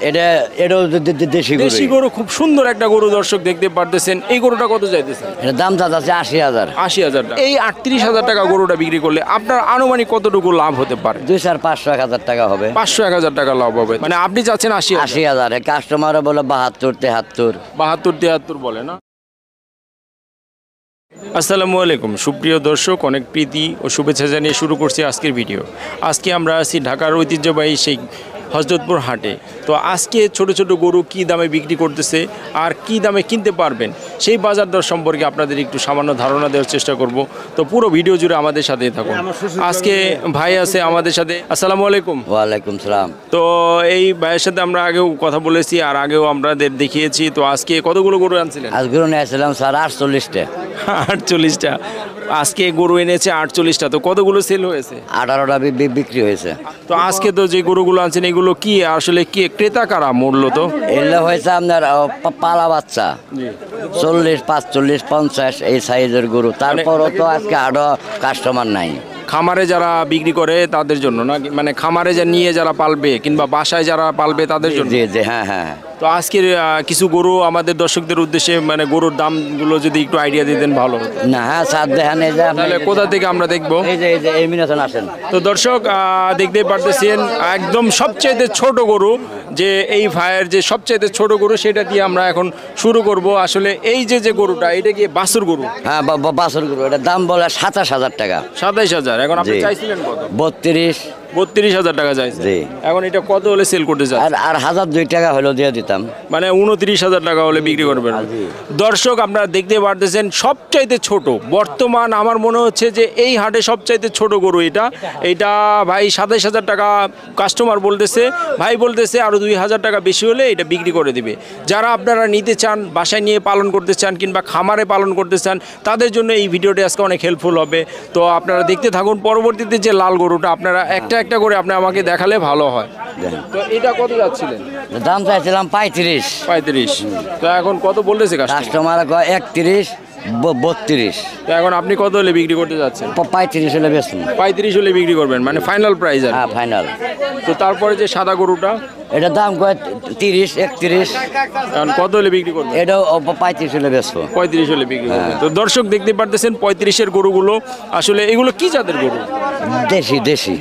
এটা এটাও দেশি গরু। দেশি গরু, খুব সুন্দর একটা গরু দর্শক দেখতে পারতেছেন। এই গরুটা কত চাইতেছেন? এটা দাম আছে 80,000। 80,000 টাকা। এই 38,000 টাকা গরুটা বিক্রি করলে আপনার আনুমানিক কতটুকু লাভ হতে পারে? 2,500-1,000 টাকা হবে। 500-1,000 টাকা লাভ হবে। মানে আপনি চাচ্ছেন 80,000? 80,000। কাস্টমারও বলে 72-73। 72-73 বলে না? আসসালামু আলাইকুম সুপ্রিয় দর্শক, অনেক প্রীতি ও শুভেচ্ছা জানিয়ে শুরু করছি আজকের ভিডিও। আজকে আমরা আছি ঢাকার ঐতিহ্যবাহী সেই হযরতপুর হাটে। তো আজকে ছোট ছোট গরু কি দামে বিক্রি করতেছে আর কি দামে কিনতে পারবেন সেই বাজার দর সম্পর্কে আপনাদের একটু সামান্য ধারণা দেওয়ার চেষ্টা করব। তো পুরো ভিডিও জুড়ে আমাদের সাথেই থাকুন। আজকে ভাই আছে আমাদের সাথে। আসসালামু আলাইকুম। ওয়ালাইকুম সালাম। তো এই ভাইয়ের সাথে আমরা আগেও কথা বলেছি আর আগেও আপনাদের দেখিয়েছি। তো আজকে কতগুলো গরু আনছিলেন? আজ গরু নিয়েছিলাম স্যার 48টা। 48টা। আজকে গরু এনেছে 48টা। তো কতগুলো সেল হয়েছে? 18টা বিক্রি হয়েছে। তো আজকে তো যে গরুগুলো আনছেন এগুলো কি আসলে কি ক্রেতা কারা মূল্য? তো এগুলো হয়েছে আপনার পালা বাচ্চা 40, 45, 50 এই সাইজের গরু। তারপরও তো আজকে আরো কাস্টমার নাই। খামারে যারা বিক্রি করে তাদের জন্য না, মানে খামারে যা নিয়ে যারা পালবে কিংবা বাসায় যারা পালবে তাদের জন্য? জি জি, হ্যাঁ হ্যাঁ। তো আজকের কিছু গরু আমাদের দর্শকদের উদ্দেশ্যে, মানে গরুর দামগুলো যদি একটু আইডিয়া দিতেন ভালো হতো। না হ্যাঁ স্যার দেখেন, এই যে তাহলে কোথা থেকে আমরা দেখবো? এই যে এই মিনাতন আসেন। তো দর্শক দেখতেই পারতেছেন একদম সবচাইতে ছোট গরু, যে এই ভাইয়ের যে সবচাইতে ছোট গরু সেটা দিয়ে আমরা এখন শুরু করব। আসলে এই যে গরুটা, এটা কি বাছুর গরু? হ্যাঁ বাছুর গরু। এটার দাম বলে 27,000 টাকা। 27,000। এখন আপনি জি। চাইছিলেন কত? 32,000 টাকা চাইছে। জি। এখন এটা কত হলে সেল করতে চান? আর 1,002 টাকা হলেও দিয়ে দিতাম। মানে 29,000 টাকা হলে বিক্রি করবেন। জি। দর্শক আপনারা দেখতে পারতেছেন সবচাইতে ছোট বর্তমান আমার মনে হচ্ছে যে এই হাটে সবচাইতে ছোট গরু এটা ভাই 27,000 টাকা কাস্টমার বলতেছে। ভাই বলতেছে আরও 2,000 টাকা বেশি হলে এটা বিক্রি করে দিবে। যারা আপনারা নিতে চান, বাসায় নিয়ে পালন করতে চান কিংবা খামারে পালন করতে চান, তাদের জন্য এই ভিডিওটি আজকে অনেক হেল্পফুল হবে। তো আপনারা দেখতে থাকুন। পরবর্তীতে যে লাল গরুটা আপনারা একটা একটা করে আপনি আমাকে দেখালে ভালো হয়। তো এটা কত যাচ্ছিলেন? দাম চাইছিলাম 35। তো এখন কত বলতেছে কাস্টমার 31, 32। তো এখন আপনি কত হলে বিক্রি করতে যাচ্ছেন? 35 হলে বেশি। 35 হলে বিক্রি করবেন, মানে ফাইনাল প্রাইস আর? হ্যাঁ ফাইনাল। তো তারপরে যে সাদা গরুটা, এটার দাম 30, 31। এখন কত হলে বিক্রি করবেন? এটাও 35 হলে বেচবো। 35 হলে বিক্রি করবেন। তো দর্শক দেখতে পারতেছেন 35-এর গরুগুলো। আসলে এগুলো কি জাতের গরু?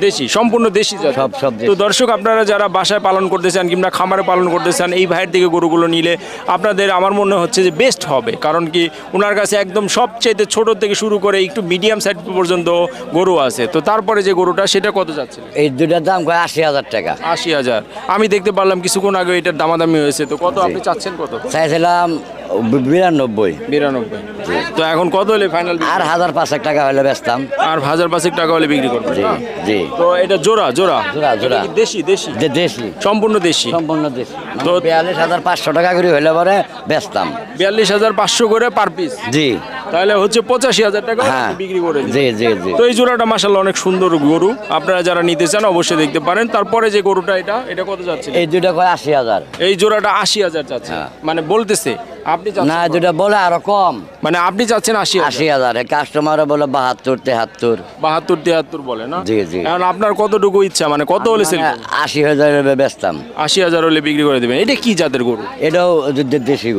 দেশি, সম্পূর্ণ দেশি জাত। সব তো দর্শক আপনারা যারা বাসায় পালন করতে চান কিংবা খামারে পালন করতে চান, এই ভাইয়ের থেকে গরুগুলো নিলে আপনাদের আমার মনে হচ্ছে যে বেস্ট হবে। কারণ কি ওনার কাছে একদম সবচেয়ে ছোট থেকে শুরু করে একটু মিডিয়াম সাইজ পর্যন্ত গরু আছে। তো তারপরে যে গরুটা সেটা কত যাচ্ছে? এই দুটার দাম 80,000 টাকা। 80,000। আমি দেখতে পারলাম কিছুক্ষণ আগে এটার দামাদামি হয়েছে। তো কত আপনি চাচ্ছেন? কত চাইছিলাম? 92। তো এখন কত হলে ফাইনাল? আর 1,500 টাকা হলে বেচতাম। আর 1,500 টাকা হলে বিক্রি করবেন? জি জি। তো এটা জোড়া জোড়া। এটা কি দেশি? সম্পূর্ণ দেশি। তো 42,500 টাকা করে হলে পরে বেচতাম। 42,500 করে পার পিস? জি। তাহলে হচ্ছে 85,000 টাকা বিক্রি করে দিন। জি জি জি। তো এই জোড়াটা মাশাআল্লাহ অনেক সুন্দর গরু। আপনারা যারা নিতে চান অবশ্যই দেখতে পারেন। তারপরে যে গরুটা এটা কত যাচ্ছে? এই দুইটা 80,000। এই জোড়াটা 80,000 চাচ্ছে। মানে বলতেছে আপনি না, দুটা বলে আরো কম। মানে আপনি চাচ্ছেন 80,000। কাস্টমার বলে 72-73 বলে না? জি জি। এখন আপনার কতটুকু ইচ্ছা, মানে কত হলে সেল? 80,000 বেচতাম। 80,000 হলে বিক্রি করে দেবেন। এটা কি জাতের গরু? এটাও দেশি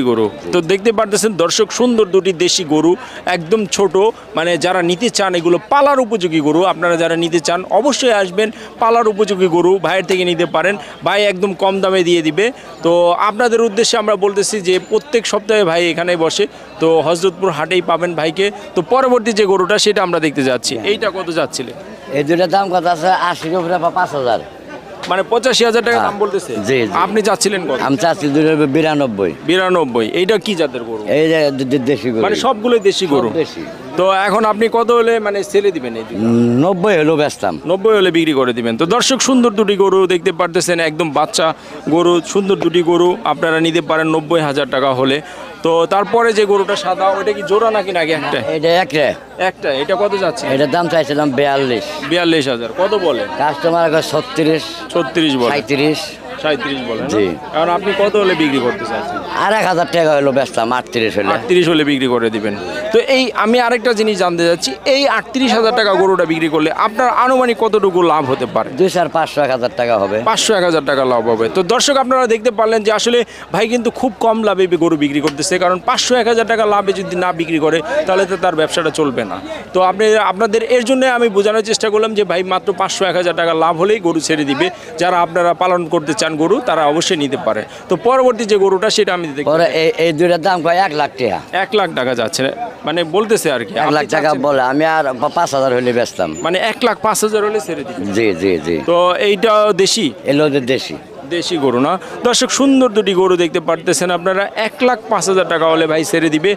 গরু। তো দেখতে পারতেছেন দর্শক সুন্দর দুটি দেশি গরু, একদম ছোট। মানে যারা নিতে চান এগুলো পালার উপযোগী গরু, আপনারা যারা নিতে চান অবশ্যই আসবেন। পালার উপযোগী গরু ভাইয়ের থেকে নিতে পারেন। ভাই একদম কম দামে দিয়ে দিবে। তো আপনাদের উদ্দেশ্যে আমরা বলতেছি যে প্রত্যেক সপ্তাহে ভাই এখানে বসে। তো হযরতপুর হাটেই পাবেন ভাইকে। তো পরবর্তী যে গরুটা সেটা আমরা দেখতে যাচ্ছি। এইটা কত যাচ্ছিলেন? এই দুটার দাম কত আছে? 80 উপরে 5,000। মানে 85,000 টাকা দাম বলতেছে। জি। আপনি চাচ্ছিলেন কত? আমি চাচ্ছি 92। এইটা কি জাতের গরু? এই যে দেশি গরু। মানে সবগুলোই দেশি গরু। দেশি। তো এখন আপনি কত হলে মানে ছেড়ে দিবেন? এই 90 হলেও বেচতাম। 90 হলে বিক্রি করে দিবেন। তো দর্শক সুন্দর দুটি গরু দেখতে পারতেছেন, একদম বাচ্চা গরু, সুন্দর দুটি গরু আপনারা নিতে পারেন 90,000 টাকা হলে। তো তারপরে যে গরুটা সাদা, ওটা কি জোড়া নাকি একটা? এটা একটা। এটা কত যাচ্ছে? এটার দাম চাইছিলাম 42। 42,000। কত বলে কাস্টমার? 36 বলে। 37 বলেন না? জি। এখন আপনি কত হলে বিক্রি করতে চাচ্ছেন? আর 1000 টাকা হলো বেচতাম 38 হলে। 38 হলে বিক্রি করে দিবেন। তো এই আমি আরেকটা জিনিস জানতে চাচ্ছি, এই 38,000 টাকা গরুটা বিক্রি করলে আপনার আনুমানিক কতটুকু লাভ হতে পারে? 200-500-1000 টাকা হবে। 500-1000 টাকা লাভ হবে। তো দর্শক আপনারা দেখতে পারলেন যে আসলে ভাই কিন্তু খুব কম লাভে গরু বিক্রি করতেছে, কারণ 500-1000 টাকা লাভে যদি না বিক্রি করে তাহলে তো তার ব্যবসাটা চলবে না। তো আপনাদের এর জন্য আমি বোঝানোর চেষ্টা করলাম যে ভাই মাত্র 500-1000 টাকা লাভ হলেই গরু ছেড়ে দিবে। যারা আপনারা পালন করতে চান গরু তারা অবশ্যই নিতে পারে। তো পরবর্তী যে গরুটা সেটা আমি দেখতে পরে এই দুইটার দাম কয় 1 লাখ টাকা। 1 লাখ টাকা যাচ্ছে, মানে বলতেছে আর কি 1 লাখ টাকা বলে, আমি আর 5000 হলে বেচতাম। মানে 1,05,000 হলে ছেড়ে দিবে। জি জি জি। তো এইটা দেশি এলো ওদের দেশি দেশি গরু না দর্শক, সুন্দর দুটি গরু দেখতে পারতেছেন আপনারা। 1,05,000 টাকা হলে ভাই ছেড়ে দিবে।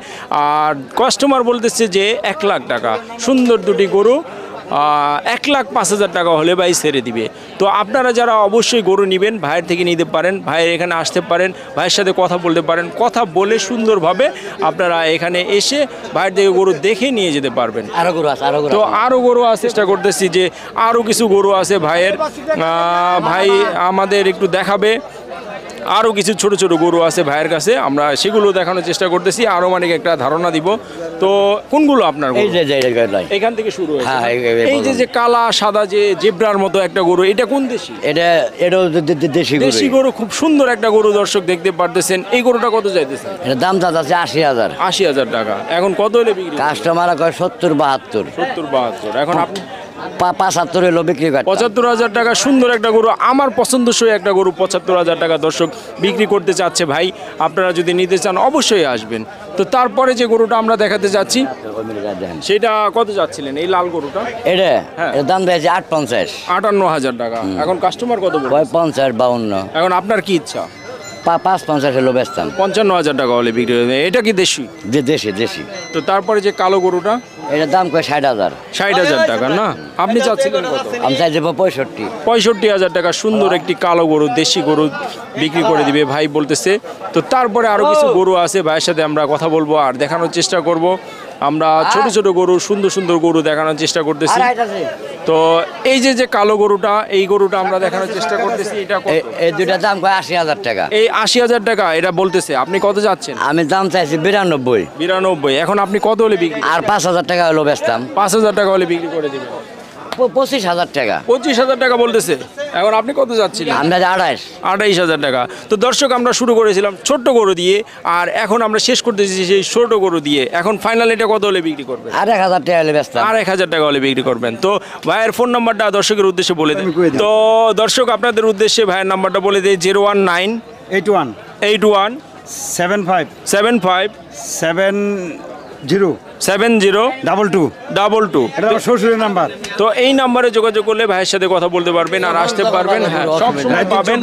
আর কাস্টমার বলতেছে যে 1 লাখ টাকা, সুন্দর দুটি গরু 1,05,000 টাকা হলে ভাই ছেড়ে দিবে। তো আপনারা যারা অবশ্যই গরু নেবেন ভাইয়ের থেকে নিতে পারেন, ভাইয়ের এখানে আসতে পারেন, ভাইয়ের সাথে কথা বলতে পারেন, কথা বলে সুন্দরভাবে আপনারা এখানে এসে ভাইয়ের থেকে গরু দেখে নিয়ে যেতে পারবেন। আরো গরু আছে, আরো গরু তো আছে। আরও গরু আছে, চেষ্টা করতেছি যে আরও কিছু গরু আছে ভাইয়ের, ভাই আমাদের একটু দেখাবে। আরও কিছু ছোট ছোট গরু আছে ভাইয়ের কাছে, আমরা সেগুলো দেখানোর চেষ্টা করতেছি, আরও মানে একটা ধারণা দিব। তো কোনগুলো আপনার গরু? এই যে লাই এখান থেকে শুরু হয়েছে। হ্যাঁ, এই যে কালা সাদা যে জেব্রার মতো একটা গরু, এটা কোন দেশি? এটা দেশি গরু। দেশি গরু, খুব সুন্দর একটা গরু দর্শক দেখতে পারতেছেন। এই গরুটা কত চাইতেছেন? এটা দাম আছে 80,000। 80,000 টাকা। এখন কত হলে বিক্রি? কাস্টমার কয় 70-72। 70-72। এখন আপনি 75 হলো বিক্রি করে। 75,000 টাকা সুন্দর একটা গরু, আমার পছন্দসই একটা গরু 75,000 টাকা দর্শক বিক্রি করতে চাচ্ছে ভাই। আপনারা যদি নিতে চান অবশ্যই আসবেন। তো তারপরে যে গরুটা আমরা দেখাতে যাচ্ছি সেটা কত যাচ্ছিলেন? এই লাল গরুটা এটা হ্যাঁ। এর দাম দিয়েছে 850। 58,000 টাকা। এখন কাস্টমার কত বলে? 50-52। এখন আপনার কি ইচ্ছা? 550 হলো বেচতাম। 55,000 টাকা হলে বিক্রি হবে। এটা কি দেশি? দেশি দেশি। তো তারপরে যে কালো গরুটা, এটার দাম কয় 60,000। 60,000 টাকা না? আপনি চাচ্ছিলেন কত? আমি চাই দেবো 65। 65,000 টাকা সুন্দর একটি কালো গরু, দেশি গরু বিক্রি করে দিবে ভাই বলতেছে। তো তারপরে আরও কিছু গরু আছে, ভাইয়ের সাথে আমরা কথা বলবো আর দেখানোর চেষ্টা করব। আমরা ছোট ছোট গরু, সুন্দর সুন্দর গরু দেখানোর চেষ্টা করতেছি। তো এই যে কালো গরুটা, এই গরুটা আমরা দেখানোর চেষ্টা করতেছি। এটা কত? এই দুইটার দাম কয় 80,000 টাকা। এই 80,000 টাকা এটা বলতেছে। আপনি কত যাচ্ছেন? আমি দাম চাইছি 92। 92। এখন আপনি কত হলে বিক্রি? আর 5,000 টাকা হলো বেচতাম। 5,000 টাকা হলে বিক্রি করে দিবেন। 25,000 টাকা। 25,000 টাকা বলতেছে। এখন আপনি কত যাচ্ছিলেন? আমরা 28। 28,000 টাকা। তো দর্শক আমরা শুরু করেছিলাম ছোট্ট গরু দিয়ে, আর এখন আমরা শেষ করতেছি সেই ছোট গরু দিয়ে। এখন ফাইনাল এটা কত হলে বিক্রি করবেন? আর 1,000 টাকা হলে বেচতাম। আর 1,000 টাকা হলে বিক্রি করবেন। তো ভাইয়ের ফোন নাম্বারটা দর্শকের উদ্দেশ্যে বলে দেন। তো দর্শক আপনাদের উদ্দেশ্যে ভাইয়ের নাম্বারটা বলে দেয় 019 81 81 75 75 70 70 22 22। এটা আমার শ্বশুরের নাম্বার। তো এই নাম্বারে যোগাযোগ করলে ভাইয়ের সাথে কথা বলতে পারবেন আর আসতে পারবেন। হ্যাঁ, সব সময় পাবেন।